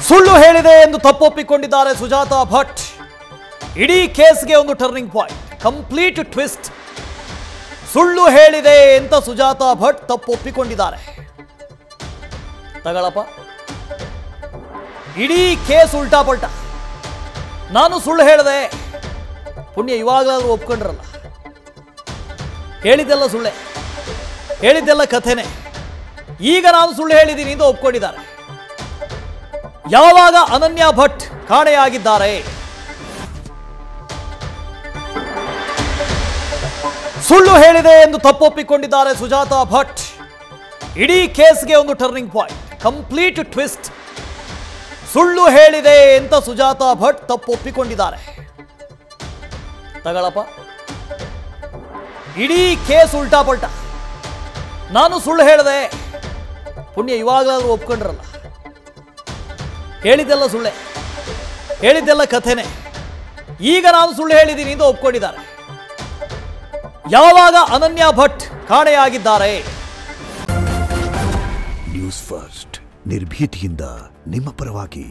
ಸುಳ್ಳು ಹೇಳಿದೆ ಎಂದು ತಪ್ಪೊಪ್ಪಿಕೊಂಡಿದ್ದಾರೆ ಸುಜಾತಾ ಭಟ್. ಇಡೀ ಕೇಸ್ಗೆ ಒಂದು ಟರ್ನಿಂಗ್ ಪಾಯಿಂಟ್, ಕಂಪ್ಲೀಟ್ ಟ್ವಿಸ್ಟ್. ಸುಳ್ಳು ಹೇಳಿದೆ ಅಂತ ಸುಜಾತಾ ಭಟ್ ತಪ್ಪೊಪ್ಪಿಕೊಂಡಿದ್ದಾರೆ. ತಗಳಪ್ಪ, ಇಡೀ ಕೇಸ್ ಉಲ್ಟಾ ಪಲ್ಟಾ. ನಾನು ಸುಳ್ಳು ಹೇಳಿದೆ, ಪುಣ್ಯ ಇವಾಗಲಾದ್ರೂ ಒಪ್ಕೊಂಡ್ರಲ್ಲ. ಹೇಳಿದ್ದೆಲ್ಲ ಸುಳ್ಳೆ, ಹೇಳಿದ್ದೆಲ್ಲ ಕಥೆನೆ. ಈಗ ನಾನು ಸುಳ್ಳು ಹೇಳಿದ್ದೀನಿ ಅಂತ ಒಪ್ಕೊಂಡಿದ್ದಾರೆ. ಯಾವಾಗ ಅನನ್ಯ ಭಟ್ ಕಾಣೆಯಾಗಿದ್ದಾರೆ? ಸುಳ್ಳು ಹೇಳಿದೆ ಎಂದು ತಪ್ಪೊಪ್ಪಿಕೊಂಡಿದ್ದಾರೆ ಸುಜಾತಾ ಭಟ್. ಇಡೀ ಕೇಸ್ಗೆ ಒಂದು ಟರ್ನಿಂಗ್ ಪಾಯಿಂಟ್, ಕಂಪ್ಲೀಟ್ ಟ್ವಿಸ್ಟ್. ಸುಳ್ಳು ಹೇಳಿದೆ ಅಂತ ಸುಜಾತಾ ಭಟ್ ತಪ್ಪೊಪ್ಪಿಕೊಂಡಿದ್ದಾರೆ. ತಗಳಪ್ಪ, ಇಡೀ ಕೇಸ್ ಉಲ್ಟಾ ಪಲ್ಟಾ. ನಾನು ಸುಳ್ಳು ಹೇಳಿದೆ, ಪುಣ್ಯ ಇವಾಗಲಾದ್ರೂ ಒಪ್ಕೊಂಡ್ರಲ್ಲ. ಹೇಳಿದ್ದೆಲ್ಲ ಸುಳ್ಳೆ, ಹೇಳಿದ್ದೆಲ್ಲ ಕಥೆನೆ. ಈಗ ನಾನು ಸುಳ್ಳು ಹೇಳಿದ್ದೀನಿ ಅಂತ ಒಪ್ಕೊಂಡಿದ್ದಾರೆ. ಯಾವಾಗ ಅನನ್ಯ ಭಟ್ ಕಾಣೆಯಾಗಿದ್ದಾರೆ? ನ್ಯೂಸ್ ಫಸ್ಟ್, ನಿರ್ಭೀತಿಯಿಂದ ನಿಮ್ಮ ಪರವಾಗಿ.